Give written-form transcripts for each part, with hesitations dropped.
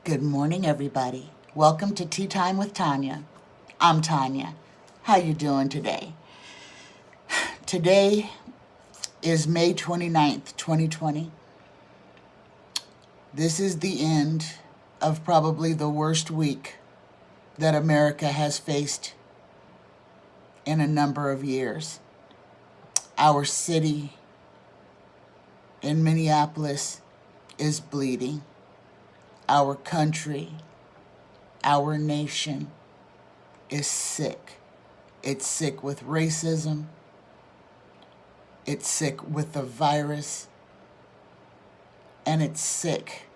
Good morning, everybody. Welcome to Tea Time with Tanya. I'm Tanya. How you doing today? Today is May 29th, 2020. This is the end of probably the worst week that America has faced in a number of years. Our city in Minneapolis is bleeding. Our country, our nation is sick. It's sick with racism. It's sick with the virus. And it's sick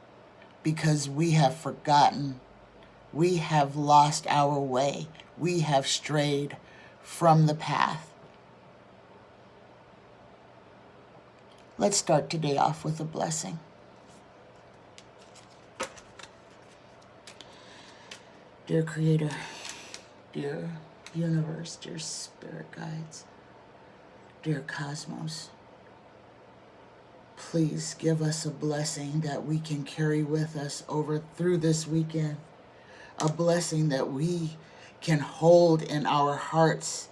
because we have forgotten. We have lost our way. We have strayed from the path. Let's start today off with a blessing. Dear Creator, dear universe, dear spirit guides, dear cosmos, please give us a blessing that we can carry with us over through this weekend. A blessing that we can hold in our hearts.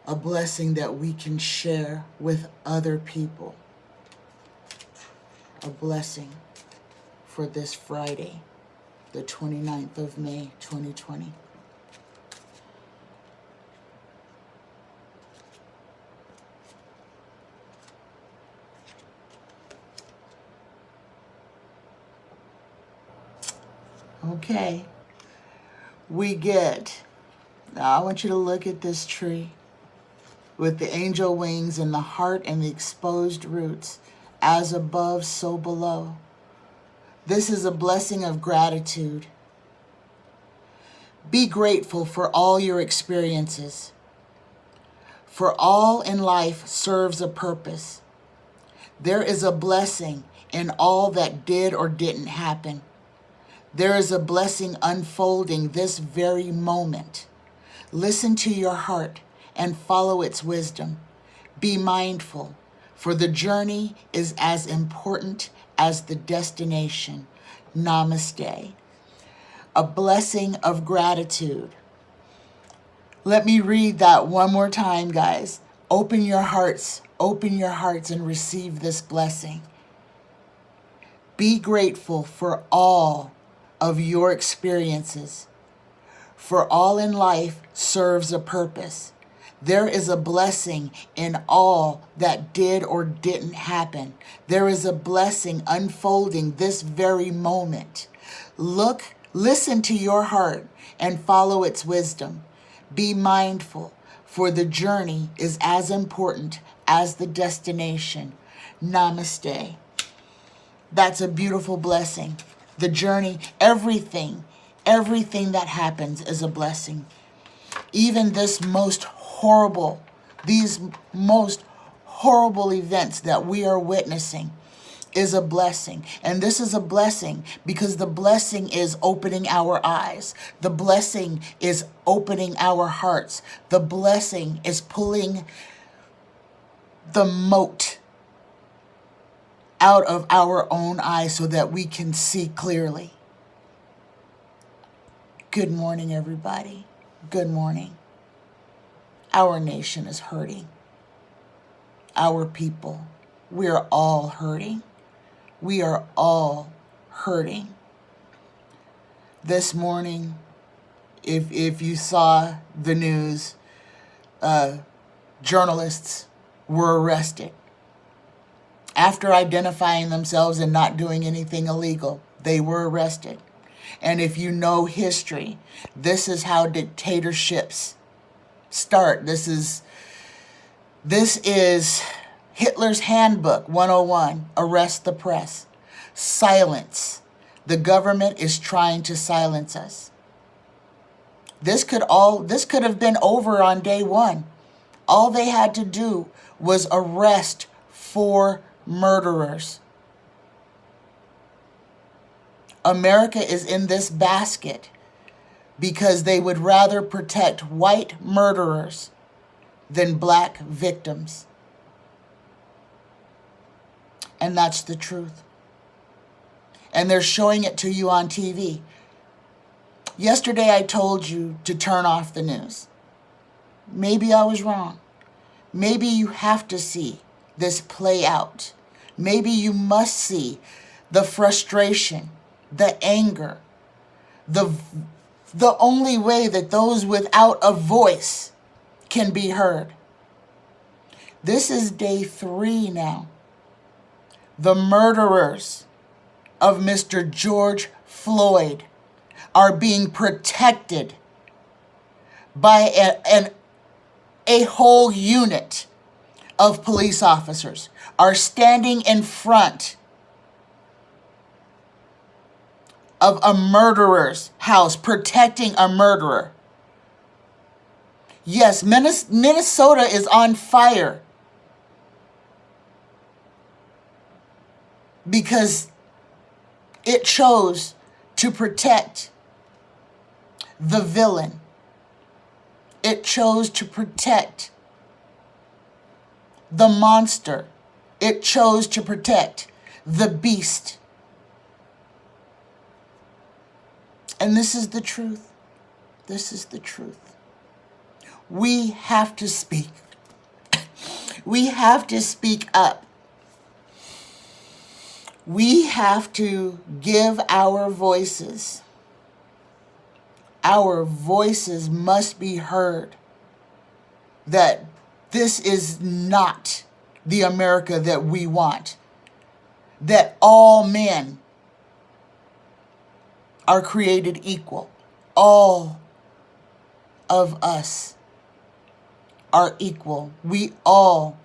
A blessing that we can share with other people. A blessing for this Friday, the 29th of May, 2020. Okay, now I want you to look at this tree with the angel wings and the heart and the exposed roots, as above, so below. This is a blessing of gratitude. Be grateful for all your experiences. For all in life serves a purpose. There is a blessing in all that did or didn't happen. There is a blessing unfolding this very moment. Listen to your heart and follow its wisdom. Be mindful, for the journey is as important as the destination. Namaste. A blessing of gratitude. Let me read that one more time, guys. Open your hearts and receive this blessing. Be grateful for all of your experiences. For all in life serves a purpose. There is a blessing in all that did or didn't happen. There is a blessing unfolding this very moment. Listen to your heart and follow its wisdom. Be mindful, for the journey is as important as the destination. Namaste. That's a beautiful blessing. The journey, everything that happens is a blessing. Even these most horrible events that we are witnessing is a blessing. And this is a blessing because the blessing is opening our eyes. The blessing is opening our hearts. The blessing is pulling the moat out of our own eyes so that we can see clearly. Good morning, everybody. Good morning. Our nation is hurting. Our people, we're all hurting. We are all hurting. This morning, if you saw the news, journalists were arrested. After identifying themselves and not doing anything illegal, they were arrested. And if you know history, this is how dictatorships start. This is Hitler's Handbook 101, arrest the press. Silence. The government is trying to silence us. This could have been over on day one. All they had to do was arrest 4 murderers. America is in this basket because they would rather protect white murderers than black victims. And that's the truth. and they're showing it to you on TV. Yesterday I told you to turn off the news. Maybe I was wrong. Maybe you have to see this play out. Maybe you must see the frustration, the anger, the only way that those without a voice can be heard. This is day 3 now. The murderers of Mr. George Floyd are being protected by a whole unit of police officers, are standing in front of a murderer's house, protecting a murderer. Yes, Minnesota is on fire because it chose to protect the villain. It chose to protect the monster. It chose to protect the beast. And this is the truth. This is the truth. We have to speak. We have to speak up. We have to give our voices. Our voices must be heard. That this is not the America that we want. That all men are created equal. All of us are equal. We all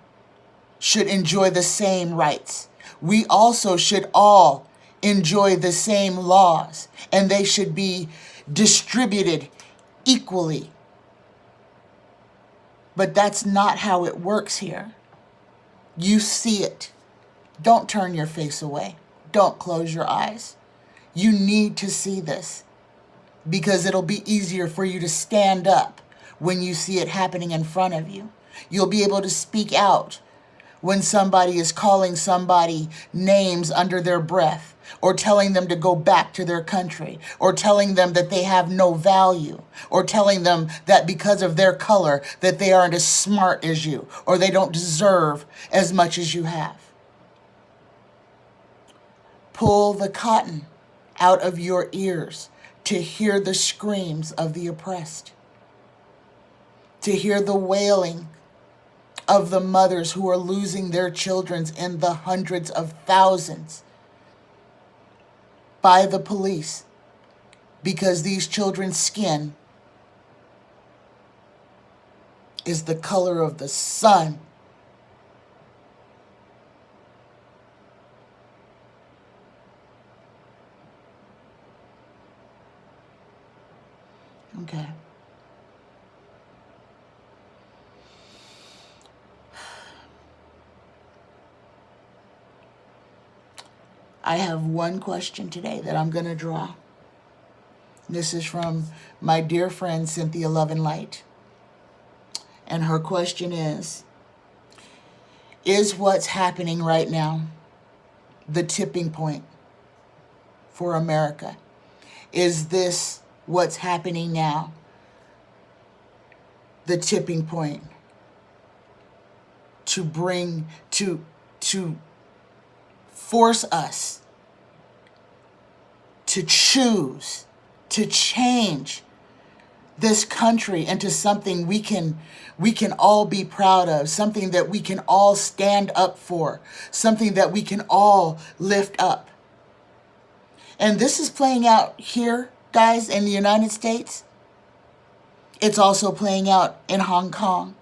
should enjoy the same rights. We also should all enjoy the same laws, and they should be distributed equally. But that's not how it works here. You see it. Don't turn your face away. Don't close your eyes. You need to see this because it'll be easier for you to stand up when you see it happening in front of you. You'll be able to speak out when somebody is calling somebody names under their breath, or telling them to go back to their country, or telling them that they have no value, or telling them that because of their color that they aren't as smart as you, or they don't deserve as much as you have. Pull the cotton out of your ears to hear the screams of the oppressed, to hear the wailing of the mothers who are losing their children in the hundreds of thousands by the police because these children's skin is the color of the sun. Okay. I have one question today that I'm going to draw. This is from my dear friend Cynthia Love and Light. And her question is what's happening right now the tipping point for America? Is this what's happening now the tipping point to bring, to force us to choose, to change this country into something we can all be proud of, something that we can all stand up for, something that we can all lift up? And this is playing out here, guys, in the United States. It's also playing out in Hong Kong.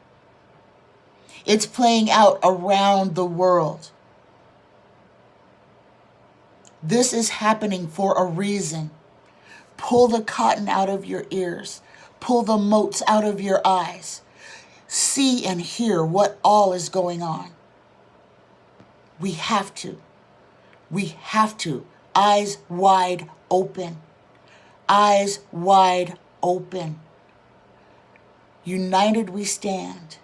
It's playing out around the world. This is happening for a reason. Pull the cotton out of your ears. Pull the motes out of your eyes. See and hear what all is going on. We have to. We have to. Eyes wide open. Eyes wide open. United we stand.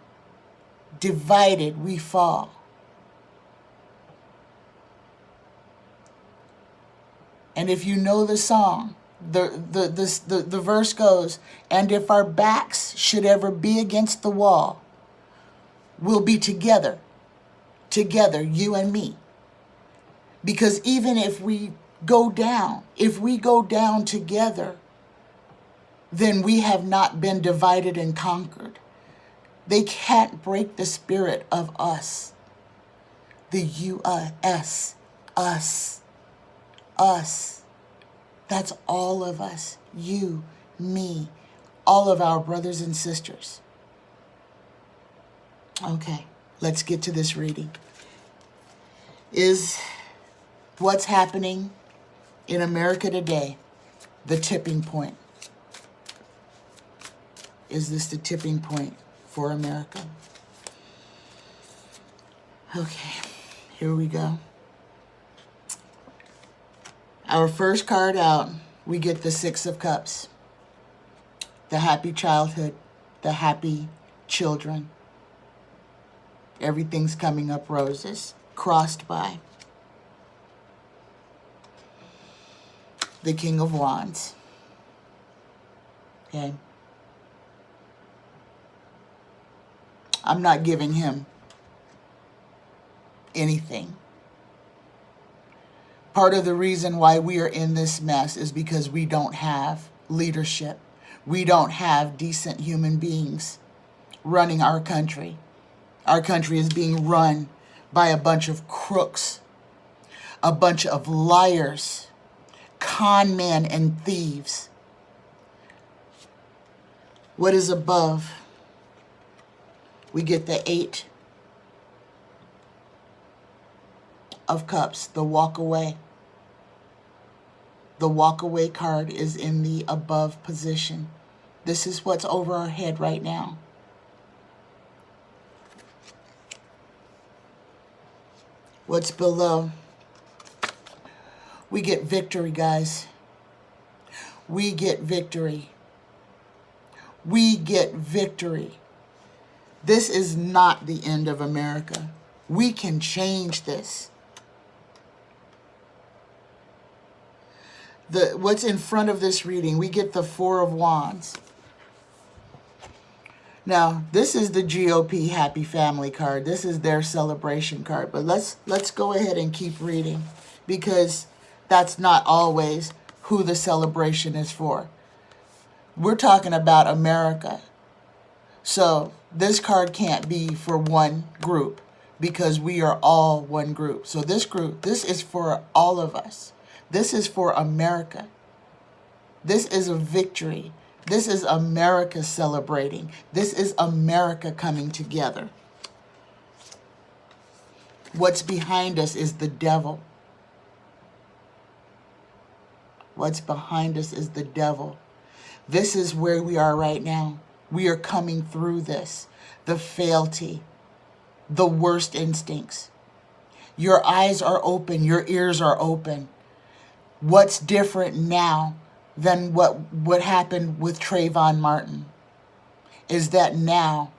Divided we fall. And if you know the song, the verse goes, and if our backs should ever be against the wall, we'll be together, you and me. Because even if we go down together, then we have not been divided and conquered. They can't break the spirit of us. The U-S, us. That's all of us. You, me, all of our brothers and sisters. Okay, let's get to this reading. Is what's happening in America today the tipping point? Is this the tipping point for America? Okay, here we go. Our first card out, we get the Six of Cups. The happy childhood, the happy children. Everything's coming up roses, crossed by. The King of Wands. Okay. I'm not giving him anything. Part of the reason why we are in this mess is because we don't have leadership. We don't have decent human beings running our country. Our country is being run by a bunch of crooks, a bunch of liars, con men and thieves. What is above? We get the Eight of Cups, the walk away. The walk away card is in the above position. This is what's over our head right now. What's below? We get victory, guys. We get victory. We get victory. This is not the end of America. We can change this. What's in front of this reading, we get the Four of Wands. Now, this is the GOP Happy Family card. This is their celebration card. But let's go ahead and keep reading, because that's not always who the celebration is for. We're talking about America. So this card can't be for one group, because we are all one group. So this is for all of us. This is for America. This is a victory. This is America celebrating. This is America coming together. What's behind us is the devil. What's behind us is the devil. This is where we are right now. We are coming through this. The frailty, the worst instincts. Your eyes are open. Your ears are open. What's different now than what happened with Trayvon Martin is that now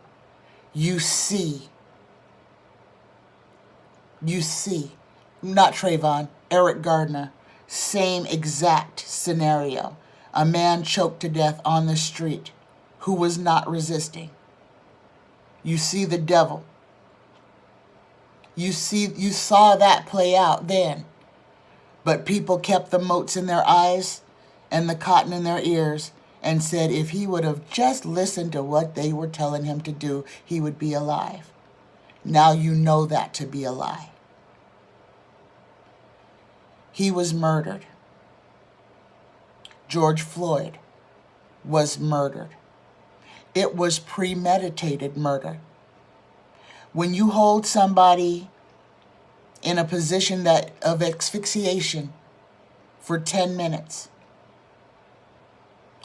you see, not Trayvon, Eric Gardner, same exact scenario. A man choked to death on the street who was not resisting. You see the devil. You saw that play out then. But people kept the motes in their eyes and the cotton in their ears and said if he would have just listened to what they were telling him to do, he would be alive. Now you know that to be a lie. He was murdered. George Floyd was murdered. It was premeditated murder. When you hold somebody in a position of asphyxiation for 10 minutes,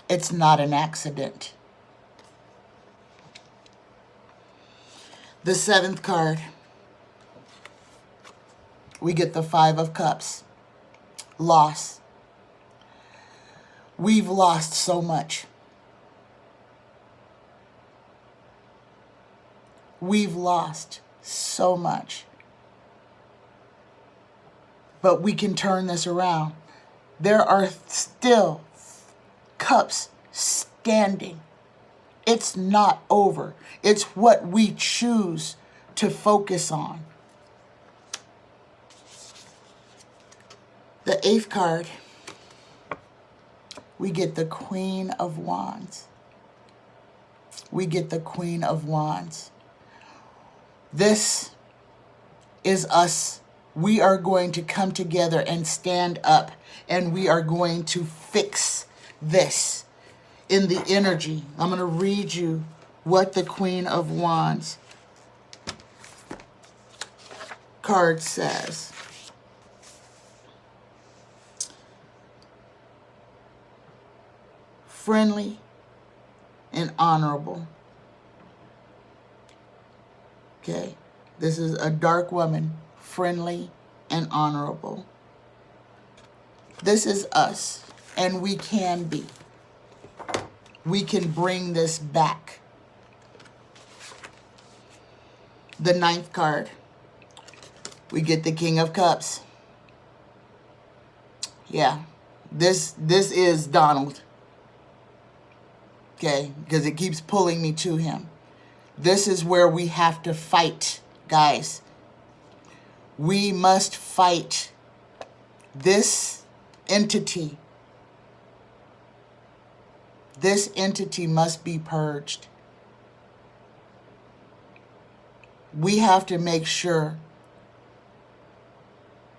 it's not an accident. The seventh card, we get the Five of Cups. Loss. We've lost so much. We've lost so much. But we can turn this around. there are still cups standing. It's not over. It's what we choose to focus on. The 8th card, we get the Queen of Wands. We get the Queen of Wands. This is us. We are going to come together and stand up, and we are going to fix this in the energy. I'm going to read you what the Queen of Wands card says. Friendly and honorable. Okay, this is a dark woman, friendly and honorable. This is us, and we can be. We can bring this back. The 9th card, we get the King of Cups. Yeah, this is Donald. Okay, because it keeps pulling me to him. This is where we have to fight, guys. We must fight this entity. This entity must be purged. We have to make sure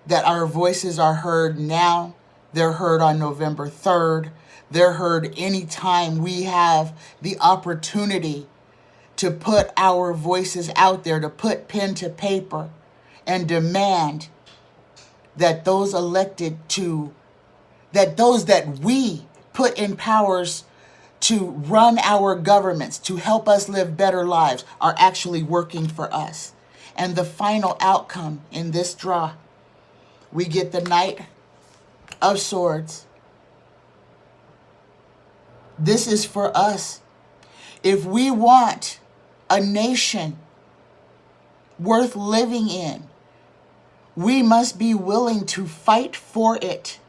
that our voices are heard now. They're heard on November 3rd. They're heard anytime we have the opportunity to put our voices out there, to put pen to paper and demand that those elected to, that those that we put in powers to run our governments, to help us live better lives, are actually working for us. And the final outcome in this draw, we get the Knight of Swords. This is for us. If we want a nation worth living in, we must be willing to fight for it.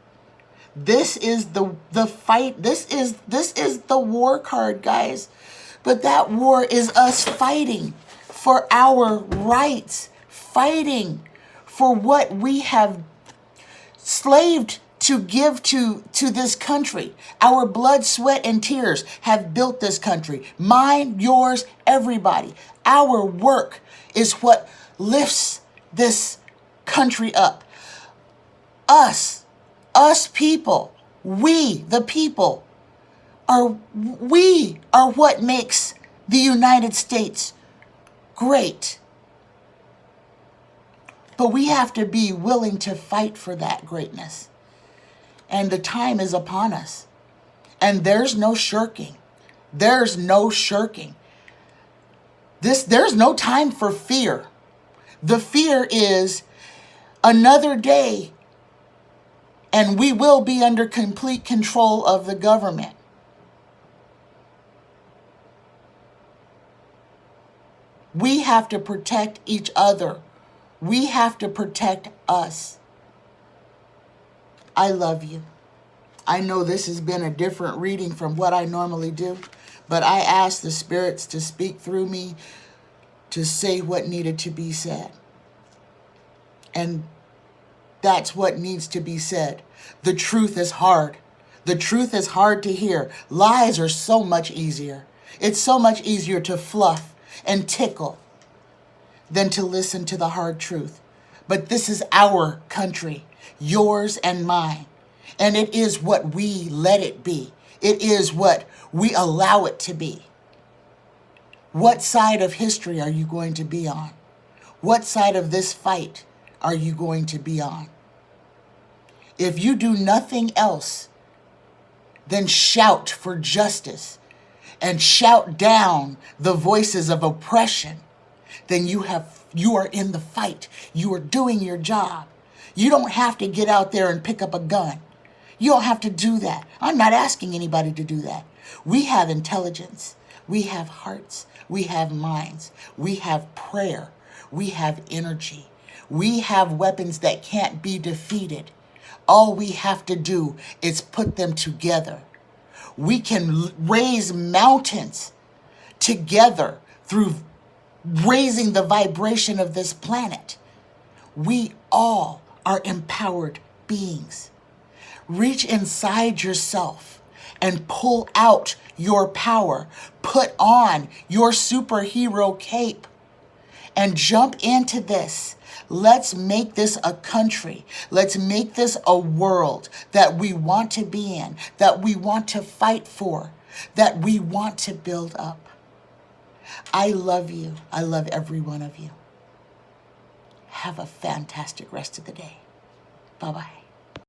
This is the fight. This is the war card, guys. But that war is us fighting for our rights, fighting for what we have slaved to give to this country. Our blood, sweat, and tears have built this country. Mine, yours, everybody. Our work is what lifts this country up. Us people, we, the people, are what makes the United States great. But we have to be willing to fight for that greatness. And the time is upon us. And there's no shirking. There's no shirking. There's no time for fear. The fear is another day and we will be under complete control of the government. We have to protect each other. We have to protect us. I love you. I know this has been a different reading from what I normally do, but I asked the spirits to speak through me to say what needed to be said. And that's what needs to be said. The truth is hard. The truth is hard to hear. Lies are so much easier. It's so much easier to fluff and tickle than to listen to the hard truth. But this is our country, yours and mine. And it is what we let it be. It is what we allow it to be. What side of history are you going to be on? What side of this fight are you going to be on? If you do nothing else than shout for justice and shout down the voices of oppression, then you are in the fight. You are doing your job. You don't have to get out there and pick up a gun. You don't have to do that. I'm not asking anybody to do that. We have intelligence. We have hearts. We have minds. We have prayer. We have energy. We have weapons that can't be defeated All we have to do is put them together. We can raise mountains together through raising the vibration of this planet. We all are empowered beings. Reach inside yourself and pull out your power. Put on your superhero cape and jump into this. Let's make this a country. Let's make this a world that we want to be in, that we want to fight for, that we want to build up. I love you. I love every one of you. Have a fantastic rest of the day. Bye-bye.